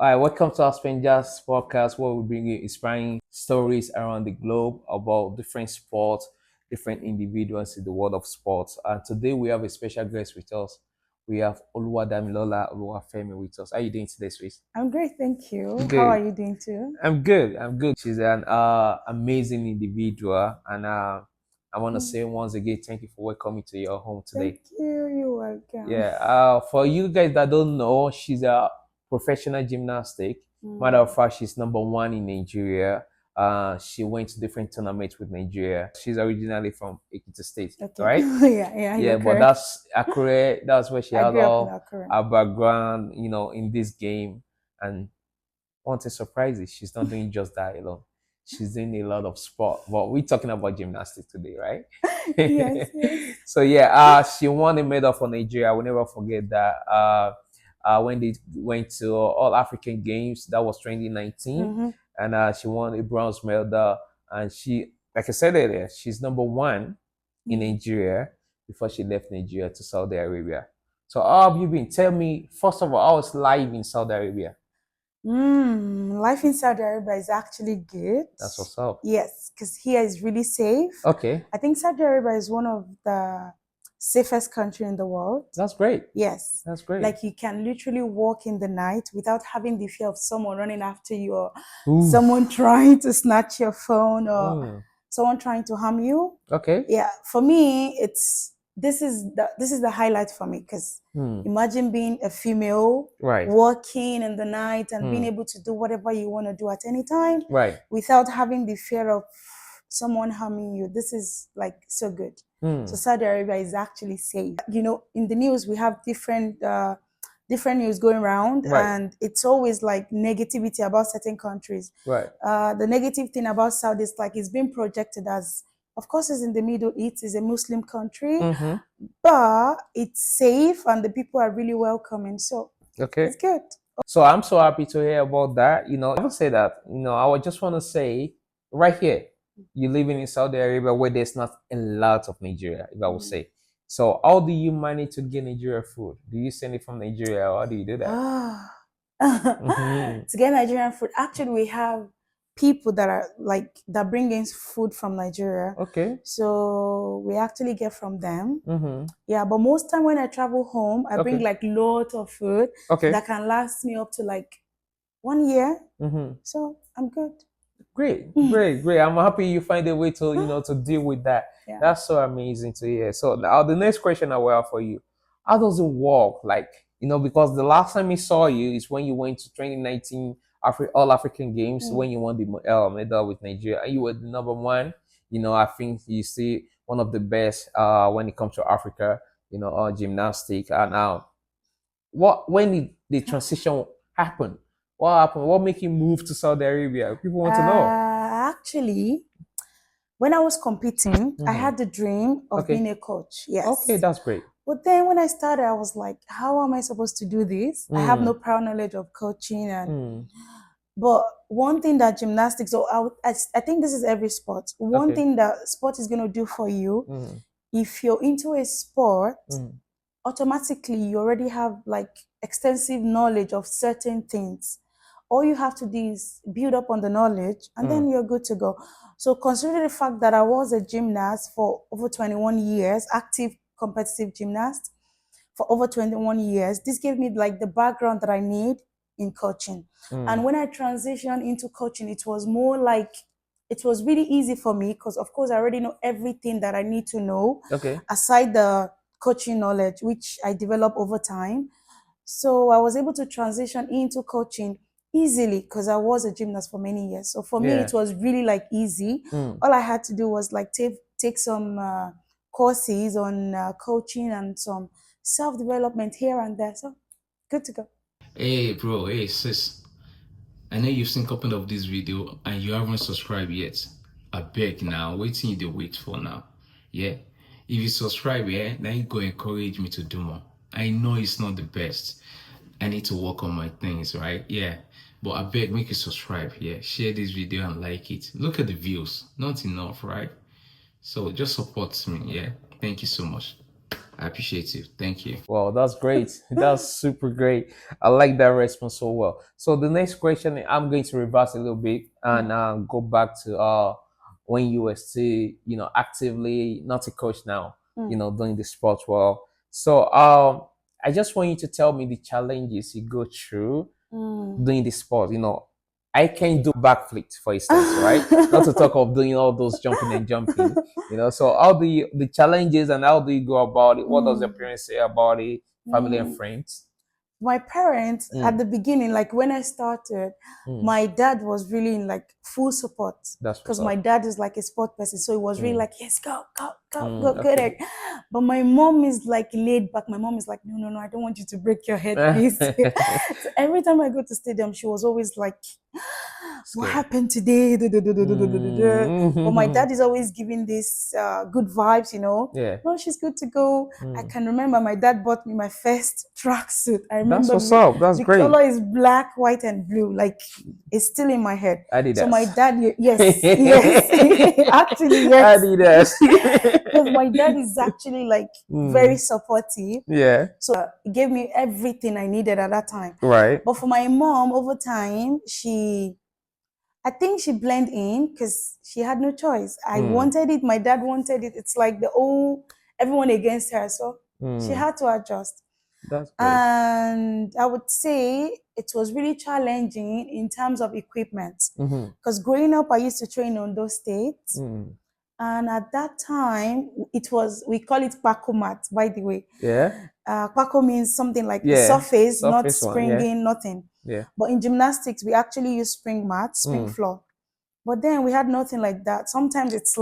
All right, welcome to Aspen podcast where we bring you inspiring stories around the globe about different sports, different individuals in the world of sports. And today we have a special guest with us. We have Oluwadamilola Oluwafemi with us. How are you doing today, Swiss? I'm great, thank you. How are Good. you doing too? I'm good. I'm good. She's an amazing individual, and I want to Mm, say once again, thank you for welcoming to your home Thank today. you. You're welcome. Yeah. For you guys that don't know, she's a professional gymnastic. Matter Mm, of fact, she's number one in Nigeria. She went to different tournaments with Nigeria. She's originally from Ekiti State, Okay. right? Yeah, you're Yeah, but correct. that's accurate. That's where she I had grew up in all Accra. her background, in this game. And one thing surprises, she's not doing just that alone. She's doing a lot of sport. But we're talking about gymnastics today, right? Yes, yes. So yeah, she won a medal for Nigeria. I will never forget that. When they went to All African Games, that was 2019, Mm-hmm. and she won a bronze medal. And she, like I said earlier, she's number one in Mm. Nigeria before she left Nigeria to Saudi Arabia. So how have you been? Tell me, first of all, how was life in Saudi Arabia? Life in Saudi Arabia is actually good. That's what's up. Yes, because here is really safe. Okay, I think Saudi Arabia is one of the safest country in the world. that's great. Yes. That's great. Like you can literally walk in the night without having the fear of someone running after you or Oof. someone trying to snatch your phone or Mm. someone trying to harm you. Okay. Yeah, for me, this is the highlight for me because Hmm. imagine being a female Right. walking in the night and being Hmm. able to do whatever you want to do at any time Right. without having the fear of someone harming you. This is like so good. Hmm. So Saudi Arabia is actually safe. You know, in the news we have different news going around, Right. and it's always like negativity about certain countries. Right. The negative thing about Saudi is like it's being projected as, of course, it's in the Middle East, it's a Muslim country, Mm-hmm. but it's safe and the people are really welcoming. So Okay. it's good. So I'm so happy to hear about that. I would say that. I would just want to say right here, you living in Saudi Arabia where there's not a lot of Nigeria, if I would say. So how do you manage to get Nigeria food? Do you send it from Nigeria or how do you do that? Ah. Mm-hmm. To get Nigerian food, actually, we have people that are like that bring in food from Nigeria. Okay. So we actually get from them. Mm-hmm. Yeah, but most time when I travel home, I bring Okay. like lot of food Okay. that can last me up to like 1 year. Mm-hmm. So I'm good. Great, great, great. I'm happy you find a way to deal with that. Yeah. That's so amazing to hear. So now the next question I will have for you, how does it work? Like, because the last time we saw you is when you went to 2019 All African Games Mm. when you won the medal with Nigeria. And you were the number one. I think you see one of the best when it comes to Africa, gymnastic. And now, when did the transition happen? What happened? What make you move to Saudi Arabia? People want to know. Actually, when I was competing, I Mhm. had the dream of Okay. being a coach. Yes. Okay, that's great. But then when I started, I was like, how am I supposed to do this? I have no prior knowledge of coaching. But one thing that gymnastics, so I think this is every sport. One Okay. thing that sport is going to do for you, if you're into a sport, automatically you already have like extensive knowledge of certain things. All you have to do is build up on the knowledge and then you're good to go. So considering the fact that I was a gymnast for over 21 years, active competitive gymnast for over 21 years, this gave me like the background that I need in coaching. And when I transitioned into coaching, it was more like, it was really easy for me because of course I already know everything that I need to know. Okay. Aside the coaching knowledge, which I developed over time. So I was able to transition into coaching easily because I was a gymnast for many years. So for me, Yeah. it was really like easy. All I had to do was like take some courses on coaching and some self-development here and there. So good to go. Hey bro, hey sis. I know you've seen a couple of this video and you haven't subscribed yet. I beg now, waiting you to wait for now. Yeah. If you subscribe, yeah, then you go encourage me to do more. I know it's not the best. I need to work on my things, right? Yeah. But I beg, make you subscribe. Yeah. Share this video and like it. Look at the views. Not enough, right? So just support me. Yeah. Thank you so much. I appreciate you. Thank you. Well, that's great. That's super great. I like that response so well. So the next question, I'm going to reverse a little bit and go back to when you were still, actively not a coach now, doing the sports well. So I just want you to tell me the challenges you go through doing the sport. I can do backflips, for instance, right? Not to talk of doing all those jumping and jumping. So how do you the challenges and how do you go about it? What does your parents say about it? Family and friends? My parents at the beginning, like when I started, my dad was really in like full support That's what's because up. my dad is like a sport person, so he was really like, yes, go, go Okay. there. But my mom is like laid back. My mom is like, no, I don't want you to break your head, please. So every time I go to stadium, she was always like, what happened today? But my dad is always giving this good vibes, Yeah. No, she's good to go. I can remember my dad bought me my first tracksuit. I That's remember what's up. That's the great. color is black, white, and blue. Like it's still in my head. Adidas. So my dad, yes, actually, yes. Adidas. Because my dad is actually like very supportive. Yeah. So he gave me everything I needed at that time. Right. But for my mom, over time, I think she blended in because she had no choice. I wanted it. My dad wanted it. It's like everyone against her. So she had to adjust. That's great. And I would say it was really challenging in terms of equipment. Because growing up, I used to train on those states. And at that time, we call it Paco mat, by the way. Yeah. Paco means something like the surface not springing, nothing. Yeah. But in gymnastics, we actually use spring mat, spring floor. But then we had nothing like that. Sometimes it's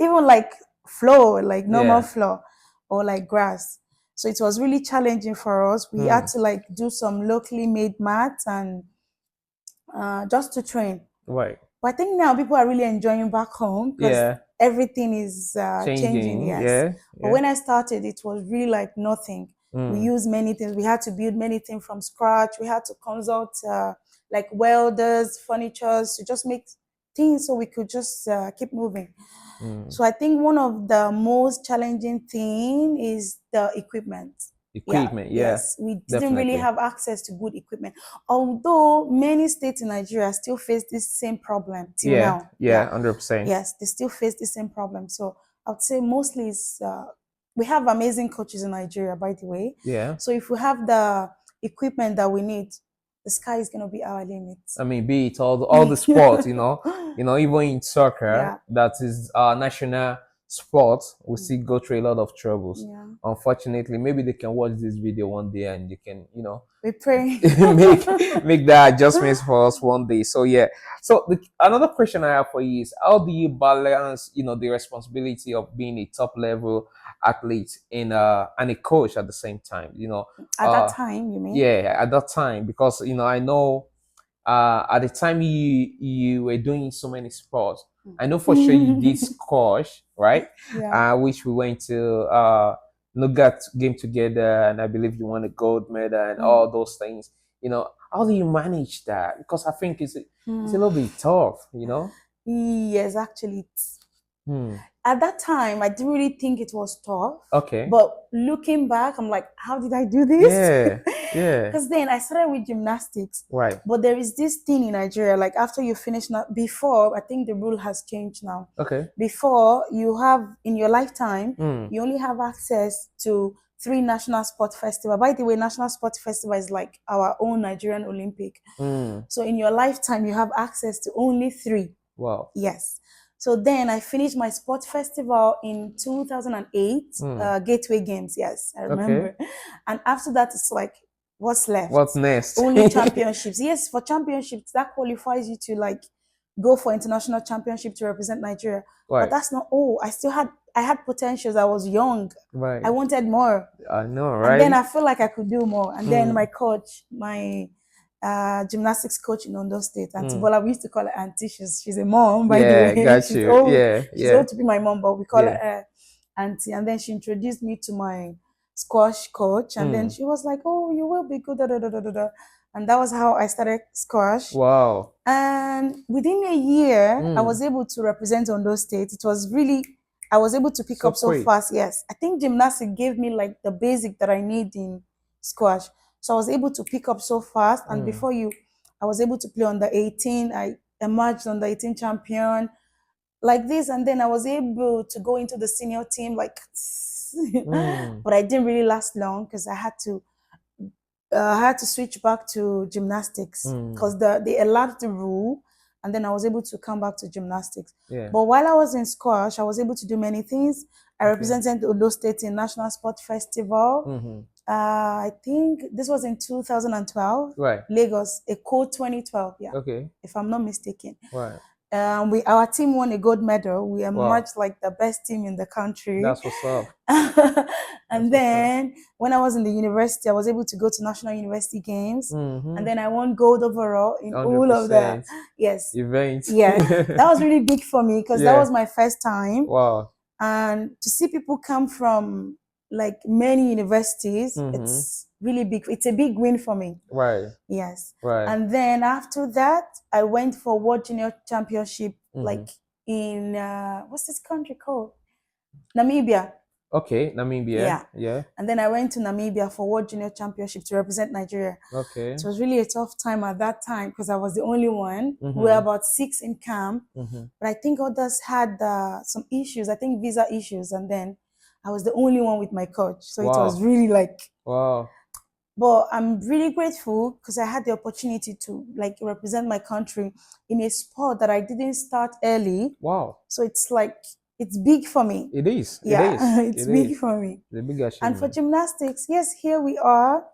even like floor, like normal floor or like grass. So it was really challenging for us. We had to like do some locally made mats and just to train. Right. But I think now people are really enjoying back home because everything is changing. Yes. Yeah. But when I started, it was really like nothing. We used many things. We had to build many things from scratch. We had to consult like welders, furnitures to just make things so we could just keep moving. So I think one of the most challenging thing is the equipment. Yes, we didn't really have access to good equipment. Although many states in Nigeria still face this same problem till now. Yeah, 100%. Yes, they still face the same problem. So I would say mostly we have amazing coaches in Nigeria, by the way. Yeah. So if we have the equipment that we need, the sky is gonna be our limit. I mean, be it all the sports, even in soccer, that is our national sport, we still go through a lot of troubles. Yeah. Unfortunately, maybe they can watch this video one day and you can, we pray make the adjustments for us one day. So yeah. So another question I have for you is, how do you balance, the responsibility of being a top level athlete and a coach at the same time? At that time, you mean? Yeah, at that time, because I know at the time you were doing so many sports. I know for sure you did squash, right? Yeah. Which we went to Nougat game together, and I believe you won a gold medal and all those things. How do you manage that? Because I think it's a little bit tough, Yes, actually. At that time, I didn't really think it was tough. Okay. But looking back, I'm like, how did I do this? Yeah. Because then I started with gymnastics. Right. But there is this thing in Nigeria, like after you finish before, I think the rule has changed now. Okay. Before, you have, in your lifetime, you only have access to 3 national sport festivals. By the way, National Sport Festival is like our own Nigerian Olympic. So in your lifetime, you have access to only 3. Wow. Yes. So then I finished my sport festival in 2008, Gateway Games. Yes, I remember. Okay. And after that, it's like, what's left? What's next? Only championships. Yes, for championships, that qualifies you to like go for international championship to represent Nigeria. Right. But that's not all. I had potentials. I was young. Right. I wanted more. I know, right? And then I feel like I could do more. And then my coach, my gymnastics coach in Ondo State, Auntie Bola, we used to call her Auntie. She's a mom, by the way. Got she's you. old. She's old to be my mom, but we call her Auntie. And then she introduced me to my squash coach, and then she was like, "Oh, you will be good." And that was how I started squash. Wow. And within a year, I was able to represent Ondo State. It was really I was able to pick So up so quick. fast. Yes, I think gymnastics gave me like the basic that I need in squash. So I was able to pick up so fast. And before you, I was able to play under 18. I emerged under 18 champion like this, and then I was able to go into the senior team like, but I didn't really last long because I had to switch back to gymnastics because they allowed the rule, and then I was able to come back to gymnastics. Yeah. But while I was in squash, I was able to do many things. I represented Ondo State in National Sport Festival. I think this was in 2012. Right. Lagos, Eco 2012. Yeah. Okay. If I'm not mistaken. Right. Our team won a gold medal. We emerged like the best team in the country. That's what's up. And then when I was in the university, I was able to go to National University Games, and then I won gold overall in all of the events. Yeah, that was really big for me because that was my first time. Wow. And to see people come from like many universities, it's really big. It's a big win for me. Right. Yes. Right. And then after that, I went for World Junior Championship, like in what's this country called? Namibia. Okay, Namibia. Yeah. And then I went to Namibia for World Junior Championship to represent Nigeria. Okay. So it was really a tough time at that time because I was the only one. We were about 6 in camp, but I think others had some issues. I think visa issues, and then I was the only one with my coach. So it was really like wow. But I'm really grateful because I had the opportunity to like represent my country in a sport that I didn't start early. Wow. So it's like, it's big for me. It is. Yeah, it is. it's big for me. The big achievement. And for gymnastics, yes, here we are.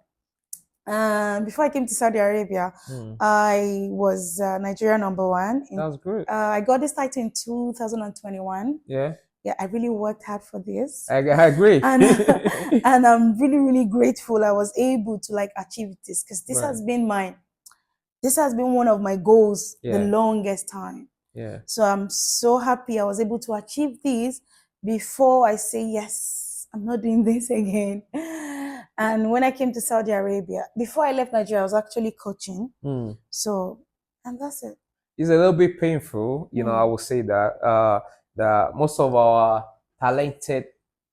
Before I came to Saudi Arabia, I was Nigerian #1. That's great. I got this title in 2021. Yeah. Yeah, I really worked hard for this. I agree. And I'm really, really grateful I was able to like achieve this because this has been one of my goals the longest time. Yeah. So I'm so happy I was able to achieve this before I say, yes, I'm not doing this again. And when I came to Saudi Arabia, before I left Nigeria, I was actually coaching. So, and that's it. It's a little bit painful, you know, I would say that most of our talented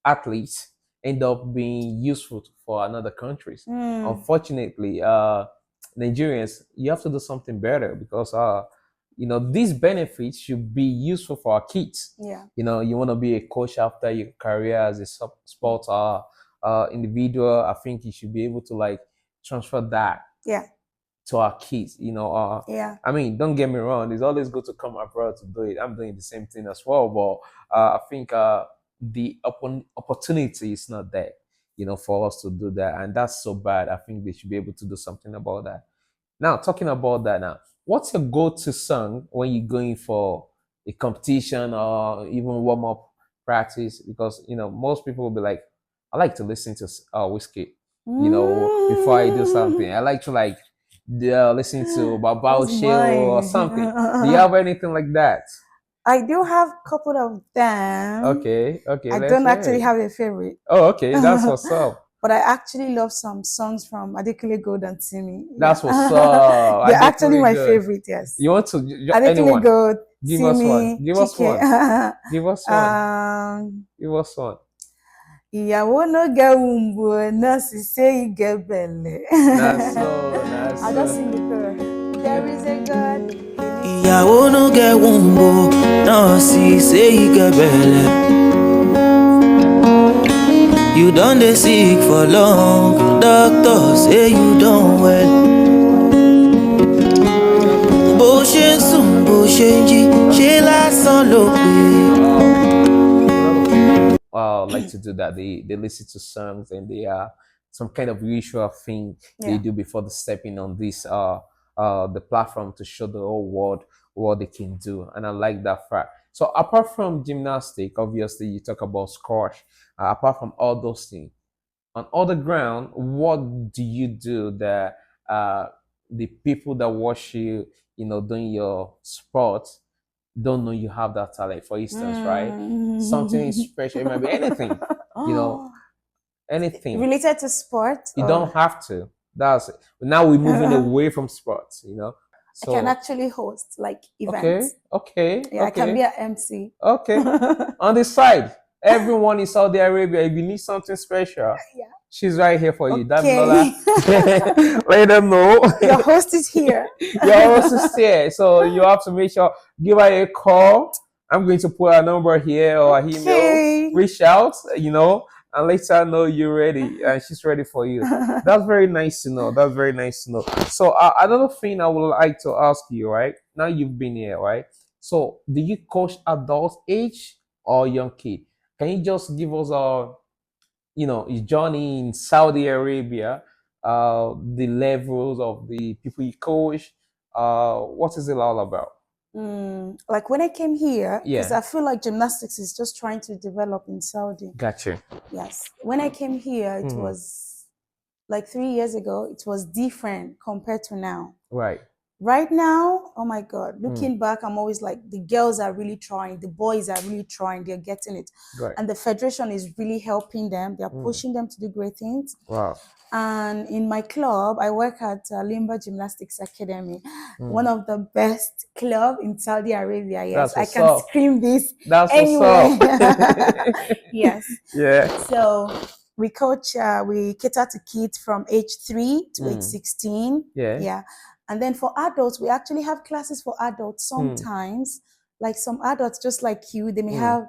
athletes end up being useful for another countries. Unfortunately, Nigerians, you have to do something better because you know, these benefits should be useful for our kids. Yeah. You know, you want to be a coach after your career as a sports individual. I think you should be able to like transfer that. Yeah. To our kids, you know. I mean, don't get me wrong. It's always good to come abroad to do it. I'm doing the same thing as well, but I think the opportunity is not there, you know, for us to do that, and that's so bad. I think they should be able to do something about that. Now, talking about that, now, what's your go-to song when you're going for a competition or even warm-up practice? Because you know, most people will be like, I like to listen to Whiskey, you know, before I do something. I like to like listen to Babao Show or something. Do you have anything like that? I do have a couple of them. Okay. I don't actually have a favorite. Oh, okay. That's what's up. But I actually love some songs from Adekunle Gold and Simi. That's what's up. They're actually my favorite, yes. You want to Adekunle Gold, give Simi, us one. Give us one. Give us one. Give us one. Ìyàwó no get wombo, nurse say you get belly. I'll just sing the chorus. There is a God. Ìyàwó no get wombo, nurse say you get belly. You done dey sick for long, doctor say you done well. Bó ṣe ń sùn, bó ṣe ń jí, ṣé lásán ló pé. Like to do that. They listen to songs and they are some kind of ritual thing they do before they stepping on this the platform to show the whole world what they can do. And I like that fact. So apart from gymnastic, obviously you talk about squash. Apart from all those things, on other ground, what do you do that the people that watch you, you know, doing your sport don't know you have that talent? For instance, right? Something special. It might be anything, you know, anything related to sport. You don't have to. That's it. Now we're moving away from sports, you know. So I can actually host like okay, events. okay, Yeah, I can okay, be an MC. okay. On the side, everyone in Saudi Arabia, if you need something special, Yeah. she's right here for you. Okay. Damilola, let them know. Your host is here. Your host is here, so you have to make sure, give her a call. I'm going to put her number here or her email. Okay. Reach out, and let her know you're ready and she's ready for you. That's very nice to know. That's very nice to know. So another thing I would like to ask you, right? Now you've been here, right? So do you coach adult age or young kid? Can you just give us a his journey in Saudi Arabia, the levels of the people you coach, what is it all about? Like when I came here, because Yeah. I feel like gymnastics is just trying to develop in Saudi. Gotcha. Yes. When I came here, it was like 3 years ago, it was different compared to now. Right. Right now, oh my God, looking back, I'm always like, the girls are really trying, the boys are really trying, they're getting it. Right. And the federation is really helping them. They're pushing them to do great things. Wow. And in my club, I work at Limba Gymnastics Academy, one of the best club in Saudi Arabia. Yes, That's I what's can up. scream this That's anywhere. what's up. Yes. Yeah. So we coach, we cater to kids from age 3 to age 16. Yeah. Yeah. And then for adults, we actually have classes for adults sometimes. Like some adults, just like you, they may have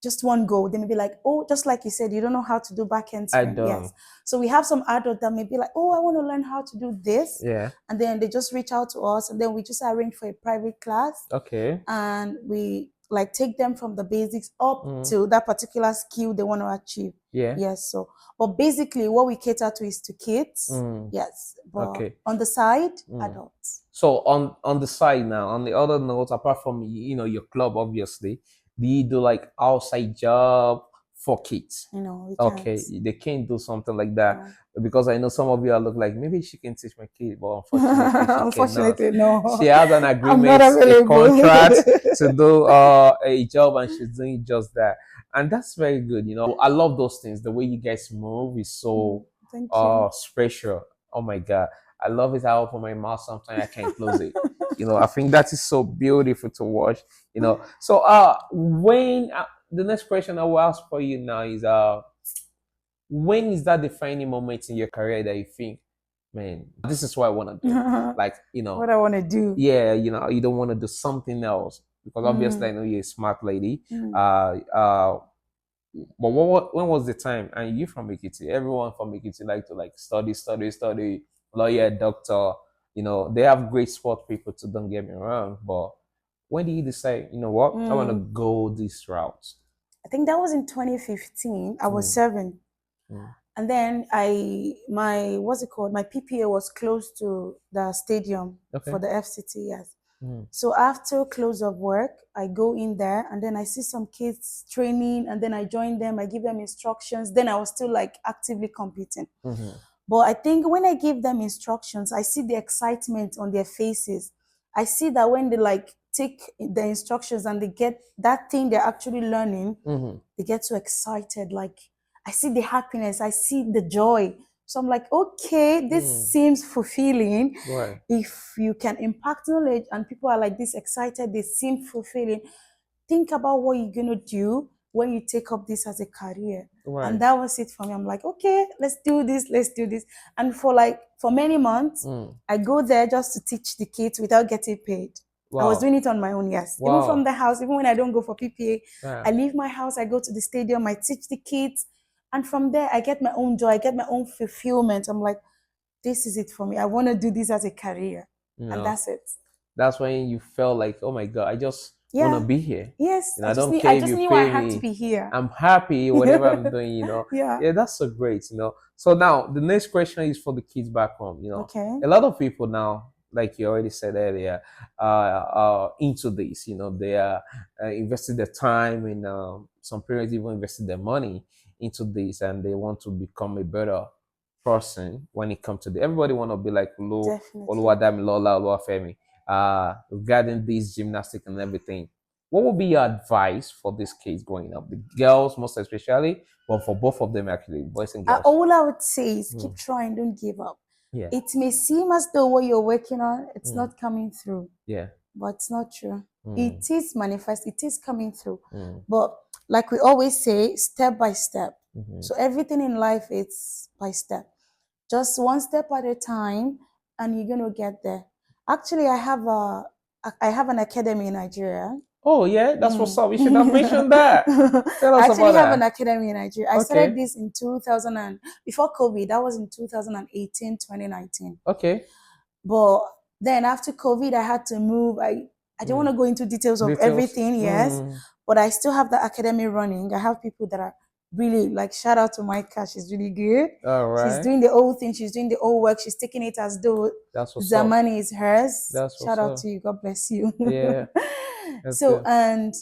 just one goal. They may be like, oh, just like you said, you don't know how to do back end I swing. don't. Yes. So we have some adults that may be like, oh, I want to learn how to do this. Yeah. And then they just reach out to us, and then we just arrange for a private class. Okay. And we like take them from the basics up to that particular skill they want to achieve. Yeah. Yes. So, but basically, what we cater to is to kids. Yes. But Okay. on the side, adults. So on the side now, on the other note, apart from your club, obviously, do you do like outside job for kids? We Okay, can't. they can't do something like that because I know some of you are look like maybe she can teach my kid, but unfortunately, Unfortunately, no. She has an I'm agreement, not a available. contract to do a job, and she's doing just that, and that's very good. I love those things. The way you guys move is so Thank you. special. Oh my God, I love it. I open my mouth sometimes I can't close it. I think that is so beautiful to watch. So when the next question I will ask for you now is when is that defining moment in your career that you think, man, this is what I want to do? Like, what I want to do. Yeah, you don't want to do something else because obviously I know you're a smart lady. But when was the time? And you from Ekiti, everyone from Ekiti like to study, lawyer, doctor. They have great sport people too. Don't get me wrong, but when did you decide? You know what? I want to go this route. I think that was in 2015. I was 7. And then my PPA was close to the stadium for the FCT. Yes. So after close of work, I go in there and then I see some kids training and then I join them, I give them instructions. Then I was still like actively competing. But I think when I give them instructions, I see the excitement on their faces. I see that when they like take the instructions and they get that thing they're actually learning, they get so excited. Like I see the happiness, I see the joy. So I'm like, okay, this seems fulfilling. Right. If you can impact knowledge and people are like this excited, they seem fulfilling. Think about what you're going to do when you take up this as a career. Right. And that was it for me. I'm like, okay, let's do this. And for many months, I go there just to teach the kids without getting paid. Wow. I was doing it on my own, yes. Wow. Even from the house, even when I don't go for PPA, I leave my house, I go to the stadium, I teach the kids. And from there, I get my own joy, I get my own fulfillment. I'm like, this is it for me. I want to do this as a career. And that's it. That's when you felt like, oh my God, I just want to be here. Yes. I don't care if you pay I had to be here. I'm happy, whatever I'm doing, Yeah, that's so great, So now the next question is for the kids back home, Okay. A lot of people now, like you already said earlier, are into this, they are invested their time and some parents even invested their money into this and they want to become a better person when it comes to everybody want to be like Oluwadamilola, Oluwafemi, regarding this gymnastics and everything. What would be your advice for these kids growing up, the girls most especially, but for both of them actually, boys and girls? All I would say is keep trying, don't give up. Yeah. It may seem as though what you're working on, it's not coming through. Yeah. But it's not true. Mm. It is manifest, it is coming through. Mm. But like we always say, step by step. Mm-hmm. So everything in life, it's by step. Just one step at a time, and you're gonna get there. Actually, I have an academy in Nigeria. Oh yeah, that's what's up. You should have mentioned that. Tell us I actually about have an that. academy in Nigeria. I started this in 2000 and before COVID. That was in 2018, 2019. Okay. But then after COVID, I had to move. I don't want to go into details of everything, yes, but I still have the academy running. I have people that are really like, shout out to Micah. She's really good. All right. She's doing the old thing. She's doing the old work. She's taking it as though Zamani is hers. Shout out to you. God bless you. Yeah. So, and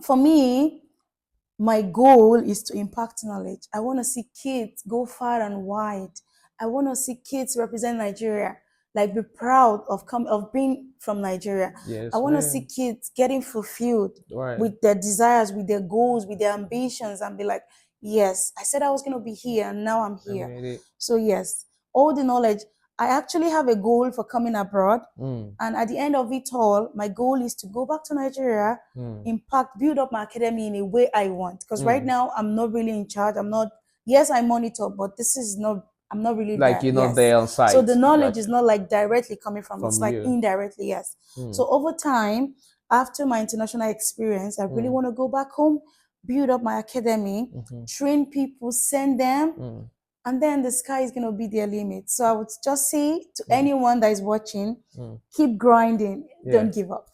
for me, my goal is to impact knowledge. I want to see kids go far and wide. I want to see kids represent Nigeria, like be proud of being from Nigeria. Yes, I want to see kids getting fulfilled with their desires, with their goals, with their ambitions, and be like, yes, I said I was going to be here, and now I'm here. So yes, all the knowledge. I actually have a goal for coming abroad. And at the end of it all, my goal is to go back to Nigeria, impact, build up my academy in a way I want. Because right now, I'm not really in charge. Yes, I monitor, but I'm not really like there. You're not there on site. So the knowledge is not like directly coming from it's like you. Indirectly, yes. So over time, after my international experience, I really want to go back home, build up my academy, train people, send them. And then the sky is going to be their limit. So I would just say to anyone that is watching, keep grinding. Don't give up.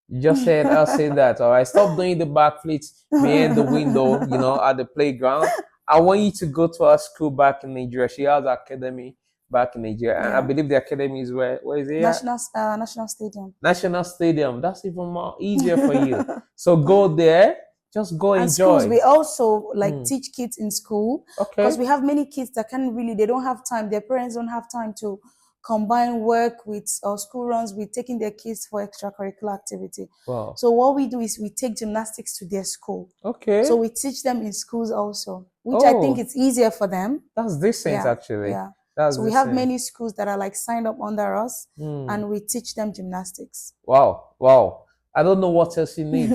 You just said, I'll say that. All right. Stop doing the backflips behind the window, at the playground. I want you to go to our school back in Nigeria. She has an academy back in Nigeria. And I believe the academy is where is it? National Stadium. National Stadium. That's even more easier for you. So go there. Just go enjoy. Schools, we also teach kids in school. Because we have many kids that they don't have time. Their parents don't have time to combine work with school runs with taking their kids for extracurricular activity. Wow. So what we do is we take gymnastics to their school. So we teach them in schools also, which I think it's easier for them. That's decent, actually. Yeah. That's so we have many schools that are signed up under us, and we teach them gymnastics. Wow. I don't know what else you need.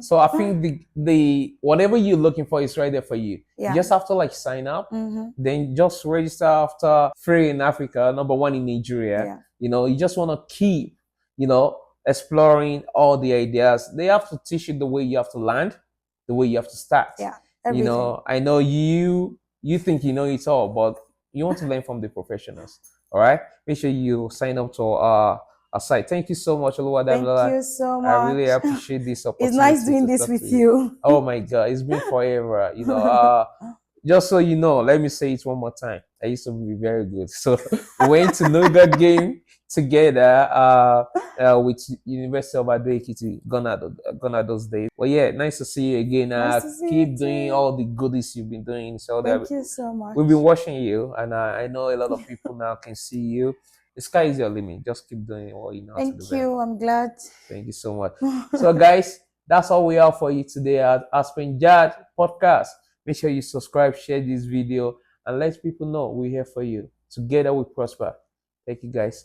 So I think the whatever you're looking for is right there for you. You just have to sign up, then just register after free in Africa, number one in Nigeria. You just want to keep, exploring all the ideas. They have to teach you the way you have to land, the way you have to start. Everything. I know you think you know it all, but you want to learn from the professionals. All right. Make sure you sign up to our site. Thank you so much, Oluwadamilola. Thank you so much. I really appreciate this opportunity. It's nice doing this with you. Oh my God, it's been forever. Just so you know, let me say it one more time. I used to be very good. So we went to know that game together with University of Ado-Ekiti, gonna those days. Well, yeah, nice to see you again. Keep doing all the goodies you've been doing. So thank you so much. We've been watching you, and I know a lot of people now can see you. The sky is your limit. Just keep doing what you know how to do. Thank you. I'm glad. Thank you so much. So, guys, that's all we have for you today at Aspen Podcast. Make sure you subscribe, share this video, and let people know we're here for you. Together we prosper. Thank you, guys.